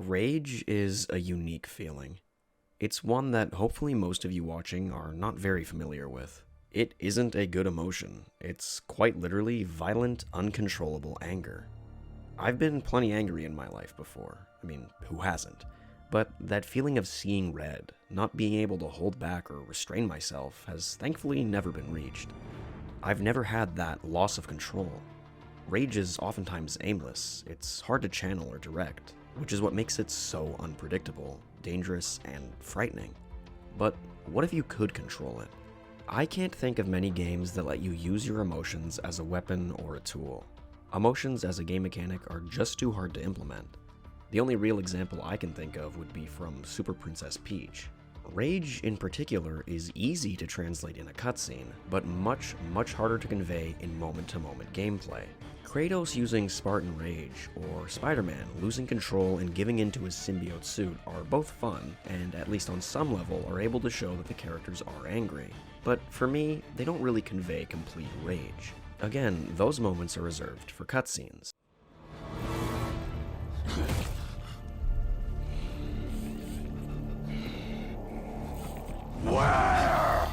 Rage is a unique feeling. It's one that hopefully most of you watching are not very familiar with. It isn't a good emotion. It's quite literally violent, uncontrollable anger. I've been plenty angry in my life before. I mean, who hasn't? But that feeling of seeing red, not being able to hold back or restrain myself, has thankfully never been reached. I've never had that loss of control. Rage is oftentimes aimless. It's hard to channel or direct, which is what makes it so unpredictable, dangerous, and frightening. But what if you could control it? I can't think of many games that let you use your emotions as a weapon or a tool. Emotions as a game mechanic are just too hard to implement. The only real example I can think of would be from Super Princess Peach. Rage, in particular, is easy to translate in a cutscene, but much harder to convey in moment-to-moment gameplay. Kratos using Spartan Rage, or Spider-Man losing control and giving into his symbiote suit are both fun, and at least on some level are able to show that the characters are angry. But for me, they don't really convey complete rage. Again, those moments are reserved for cutscenes. Wow!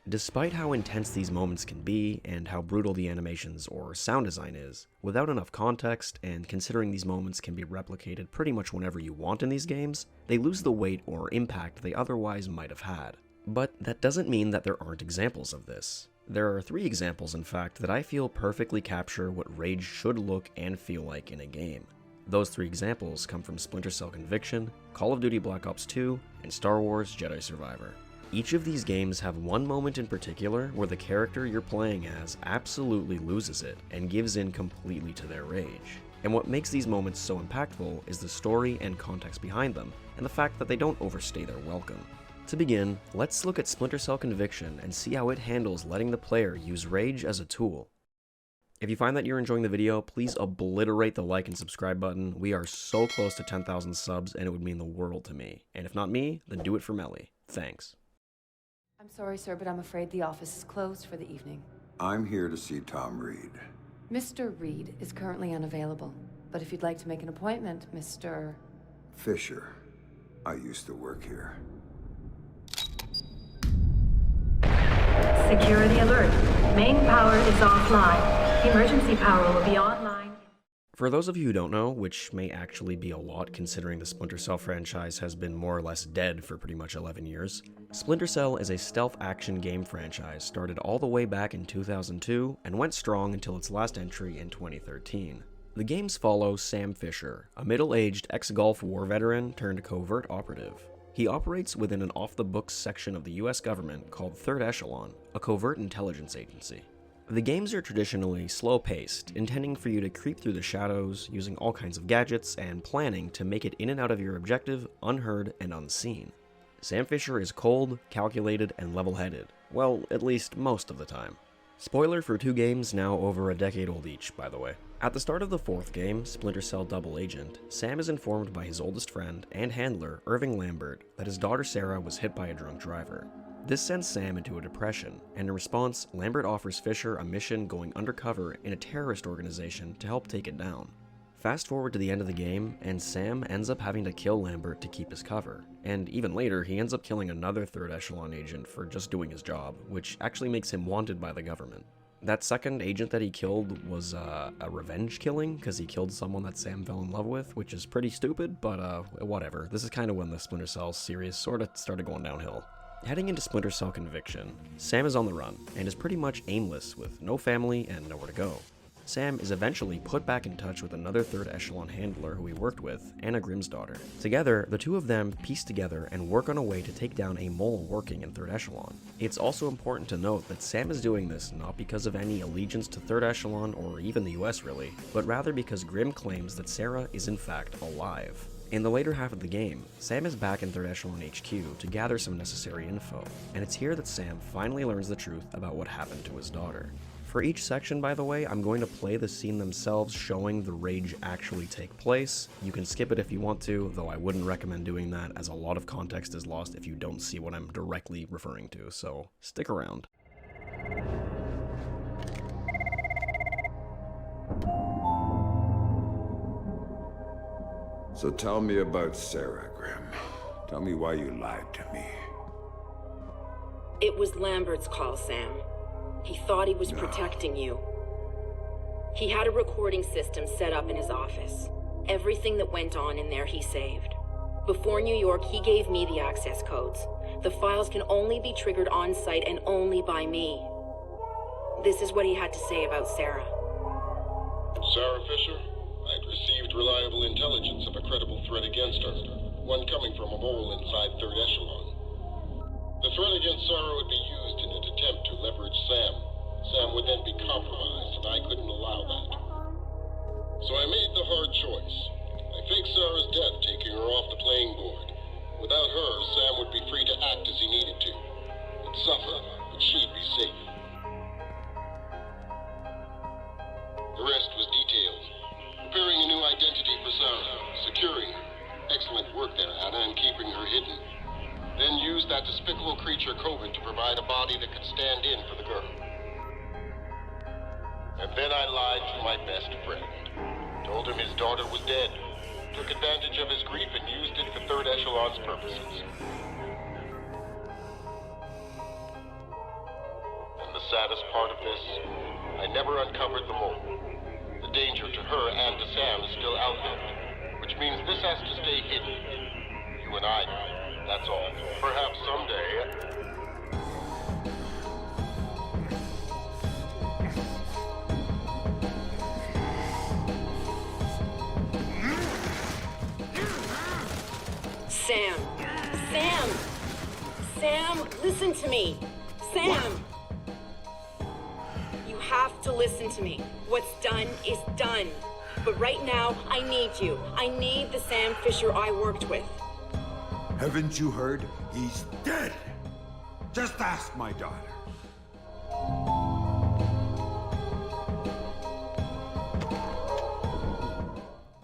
Despite how intense these moments can be, and how brutal the animations or sound design is, without enough context, and considering these moments can be replicated pretty much whenever you want in these games, they lose the weight or impact they otherwise might have had. But that doesn't mean that there aren't examples of this. There are 3 examples, in fact, that I feel perfectly capture what rage should look and feel like in a game. Those 3 examples come from Splinter Cell Conviction, Call of Duty Black Ops 2, and Star Wars Jedi Survivor. Each of these games have one moment in particular where the character you're playing as absolutely loses it and gives in completely to their rage. And what makes these moments so impactful is the story and context behind them, and the fact that they don't overstay their welcome. To begin, let's look at Splinter Cell Conviction and see how it handles letting the player use rage as a tool. If you find that you're enjoying the video, please obliterate the like and subscribe button. We are so close to 10,000 subs and it would mean the world to me. And if not me, then do it for Melly. Thanks. I'm sorry, sir, but I'm afraid the office is closed for the evening. I'm here to see Tom Reed. Mr. Reed is currently unavailable, but if you'd like to make an appointment, Mr. Fisher. I used to work here. Security alert. Main power is offline. Emergency power will be online. For those of you who don't know, which may actually be a lot considering the Splinter Cell franchise has been more or less dead for pretty much 11 years, Splinter Cell is a stealth action game franchise started all the way back in 2002 and went strong until its last entry in 2013. The games follow Sam Fisher, a middle-aged ex-Gulf War veteran turned covert operative. He operates within an off-the-books section of the US government called Third Echelon, a covert intelligence agency. The games are traditionally slow-paced, intending for you to creep through the shadows, using all kinds of gadgets and planning to make it in and out of your objective unheard and unseen. Sam Fisher is cold, calculated, and level-headed. Well, at least most of the time. Spoiler for 2 games now over a decade old each, by the way. At the start of the 4th game, Splinter Cell Double Agent, Sam is informed by his oldest friend and handler, Irving Lambert, that his daughter Sarah was hit by a drunk driver. This sends Sam into a depression, and in response, Lambert offers Fisher a mission going undercover in a terrorist organization to help take it down. Fast forward to the end of the game, and Sam ends up having to kill Lambert to keep his cover, and even later he ends up killing another Third Echelon agent for just doing his job, which actually makes him wanted by the government. That second agent that he killed was a revenge killing, because he killed someone that Sam fell in love with, which is pretty stupid, but whatever. This is kind of when the Splinter Cell series sort of started going downhill. Heading into Splinter Cell Conviction, Sam is on the run, and is pretty much aimless with no family and nowhere to go. Sam is eventually put back in touch with another Third Echelon handler who he worked with, Anna Grimm's daughter. Together, the two of them piece together and work on a way to take down a mole working in Third Echelon. It's also important to note that Sam is doing this not because of any allegiance to Third Echelon or even the US really, but rather because Grimm claims that Sarah is in fact alive. In the later half of the game, Sam is back in Third Echelon HQ to gather some necessary info, and it's here that Sam finally learns the truth about what happened to his daughter. For each section, by the way, I'm going to play the scene themselves showing the rage actually take place. You can skip it if you want to, though I wouldn't recommend doing that as a lot of context is lost if you don't see what I'm directly referring to, so stick around. So tell me about Sarah, Grim. Tell me why you lied to me. It was Lambert's call, Sam. He thought he was protecting you. He had a recording system set up in his office. Everything that went on in there he saved. Before New York, he gave me the access codes. The files can only be triggered on-site and only by me. This is what he had to say about Sarah. Sarah Fisher, I'd received reliable intelligence of a credible threat against her, one coming from a mole inside Third Echelon. The threat against Sarah would be used in an attempt to leverage Sam. Sam would then be compromised, and I couldn't allow that. So I made the hard choice. I faked Sarah's death, taking her off the playing board. Without her, Sam would be free to act as he needed to. He'd suffer, but she'd be safe. The rest was detailed. Preparing a new identity for Sarah, securing her. Excellent work there, Anna, in keeping her hidden. Then used that despicable creature, COVID, to provide a body that could stand in for the girl. And then I lied to my best friend. Told him his daughter was dead. Took advantage of his grief and used it for Third Echelon's purposes. And the saddest part of this, I never uncovered the mole. The danger to her and to Sam is still out there, which means this has to stay hidden. You and I know. That's all. Perhaps someday... Sam! Sam! Sam, listen to me! Sam! You have to listen to me. What's done is done. But right now, I need you. I need the Sam Fisher I worked with. Haven't you heard? He's dead! Just ask my daughter.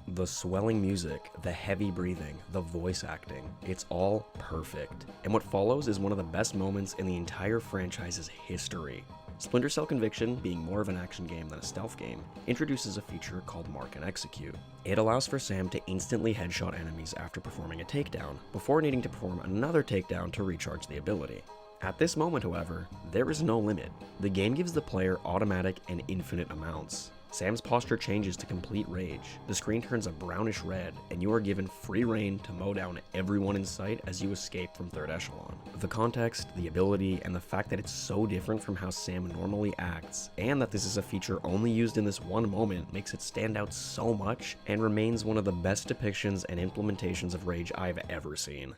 The swelling music, the heavy breathing, the voice acting, it's all perfect. And what follows is one of the best moments in the entire franchise's history. Splinter Cell Conviction, being more of an action game than a stealth game, introduces a feature called Mark and Execute. It allows for Sam to instantly headshot enemies after performing a takedown, before needing to perform another takedown to recharge the ability. At this moment, however, there is no limit. The game gives the player automatic and infinite amounts. Sam's posture changes to complete rage, the screen turns a brownish red, and you are given free reign to mow down everyone in sight as you escape from Third Echelon. The context, the ability, and the fact that it's so different from how Sam normally acts, and that this is a feature only used in this one moment, makes it stand out so much, and remains one of the best depictions and implementations of rage I've ever seen.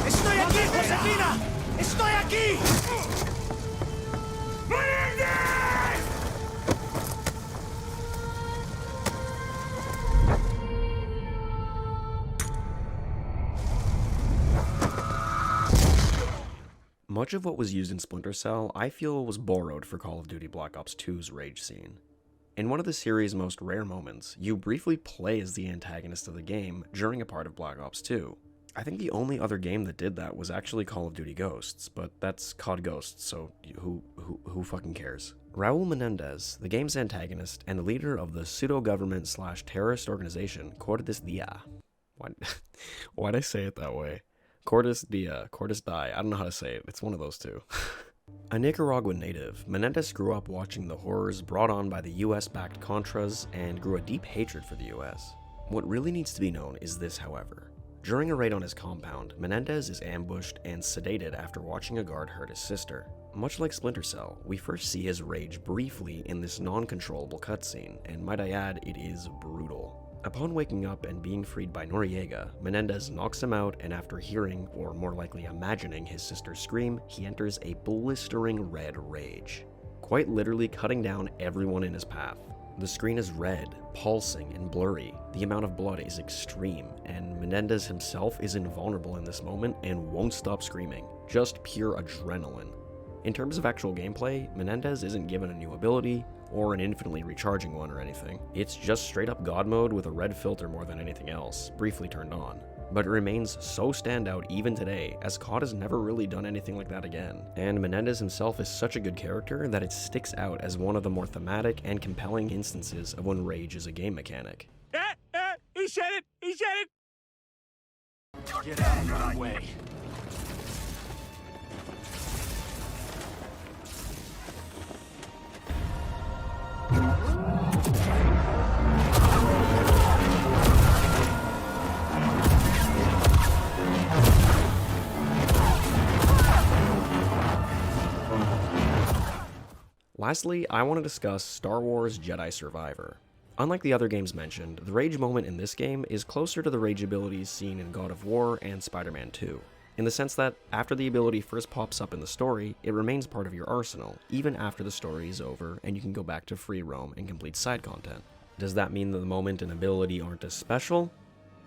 ¡Estoy aquí, Josefina! ¡Estoy aquí! Much of what was used in Splinter Cell, I feel, was borrowed for Call of Duty Black Ops 2's rage scene. In one of the series' most rare moments, you briefly play as the antagonist of the game during a part of Black Ops 2. I think the only other game that did that was actually Call of Duty Ghosts, but that's COD Ghosts, so who fucking cares? Raul Menendez, the game's antagonist and the leader of the pseudo-government/terrorist organization Cortes Dia. Why'd I say it that way? Cortes Dia, Cortes Die, I don't know how to say it, it's one of those two. A Nicaraguan native, Menendez grew up watching the horrors brought on by the US-backed Contras and grew a deep hatred for the US. What really needs to be known is this, however. During a raid on his compound, Menendez is ambushed and sedated after watching a guard hurt his sister. Much like Splinter Cell, we first see his rage briefly in this non-controllable cutscene, and might I add, it is brutal. Upon waking up and being freed by Noriega, Menendez knocks him out, and after hearing, or more likely imagining, his sister scream, he enters a blistering red rage, quite literally cutting down everyone in his path. The screen is red, pulsing, and blurry. The amount of blood is extreme, and Menendez himself is invulnerable in this moment and won't stop screaming. Just pure adrenaline. In terms of actual gameplay, Menendez isn't given a new ability, or an infinitely recharging one or anything. It's just straight up God mode with a red filter more than anything else, briefly turned on. But it remains so standout even today, as COD has never really done anything like that again. And Menendez himself is such a good character that it sticks out as one of the more thematic and compelling instances of when rage is a game mechanic. He said it! He said it! Get out of my way. Lastly, I want to discuss Star Wars Jedi Survivor. Unlike the other games mentioned, the rage moment in this game is closer to the rage abilities seen in God of War and Spider-Man 2, in the sense that after the ability first pops up in the story, it remains part of your arsenal, even after the story is over and you can go back to free roam and complete side content. Does that mean that the moment and ability aren't as special?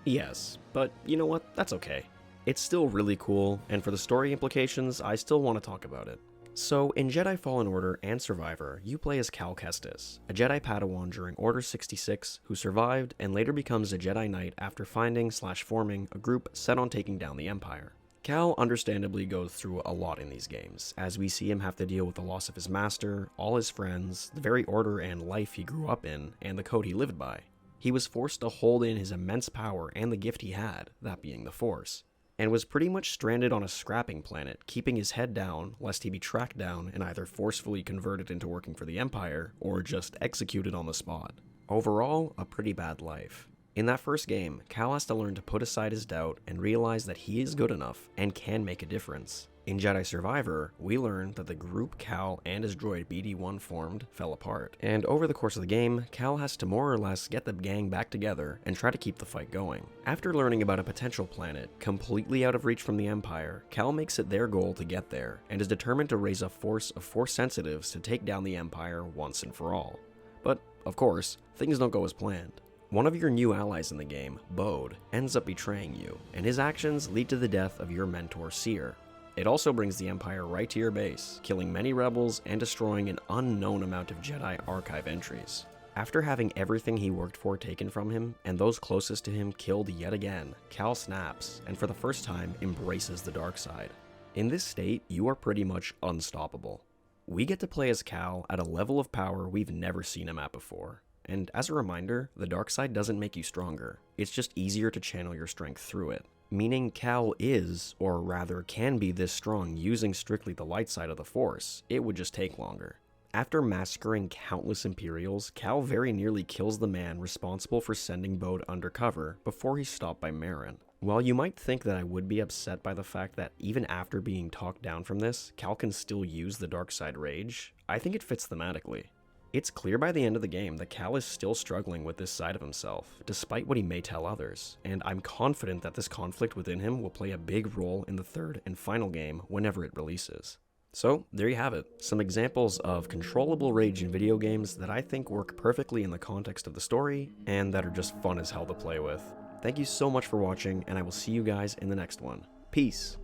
Yes, but you know what, that's okay. It's still really cool, and for the story implications, I still want to talk about it. So, in Jedi Fallen Order and Survivor, you play as Cal Kestis, a Jedi Padawan during Order 66 who survived and later becomes a Jedi Knight after finding/forming a group set on taking down the Empire. Cal understandably goes through a lot in these games, as we see him have to deal with the loss of his master, all his friends, the very order and life he grew up in, and the code he lived by. He was forced to hold in his immense power and the gift he had, that being the Force, and was pretty much stranded on a scrapping planet, keeping his head down lest he be tracked down and either forcefully converted into working for the Empire, or just executed on the spot. Overall, a pretty bad life. In that first game, Cal has to learn to put aside his doubt and realize that he is good enough and can make a difference. In Jedi Survivor, we learn that the group Cal and his droid BD-1 formed fell apart, and over the course of the game, Cal has to more or less get the gang back together and try to keep the fight going. After learning about a potential planet completely out of reach from the Empire, Cal makes it their goal to get there, and is determined to raise a force of Force sensitives to take down the Empire once and for all. But, of course, things don't go as planned. One of your new allies in the game, Bode, ends up betraying you, and his actions lead to the death of your mentor, Seer. It also brings the Empire right to your base, killing many rebels and destroying an unknown amount of Jedi archive entries. After having everything he worked for taken from him, and those closest to him killed yet again, Cal snaps, and for the first time embraces the dark side. In this state, you are pretty much unstoppable. We get to play as Cal at a level of power we've never seen him at before. And as a reminder, the dark side doesn't make you stronger, it's just easier to channel your strength through it. Meaning Cal is, or rather can be this strong using strictly the light side of the Force, it would just take longer. After massacring countless Imperials, Cal very nearly kills the man responsible for sending Bode undercover before he's stopped by Marin. While you might think that I would be upset by the fact that even after being talked down from this, Cal can still use the dark side rage, I think it fits thematically. It's clear by the end of the game that Cal is still struggling with this side of himself, despite what he may tell others, and I'm confident that this conflict within him will play a big role in the third and final game whenever it releases. So, there you have it, some examples of controllable rage in video games that I think work perfectly in the context of the story, and that are just fun as hell to play with. Thank you so much for watching, and I will see you guys in the next one. Peace!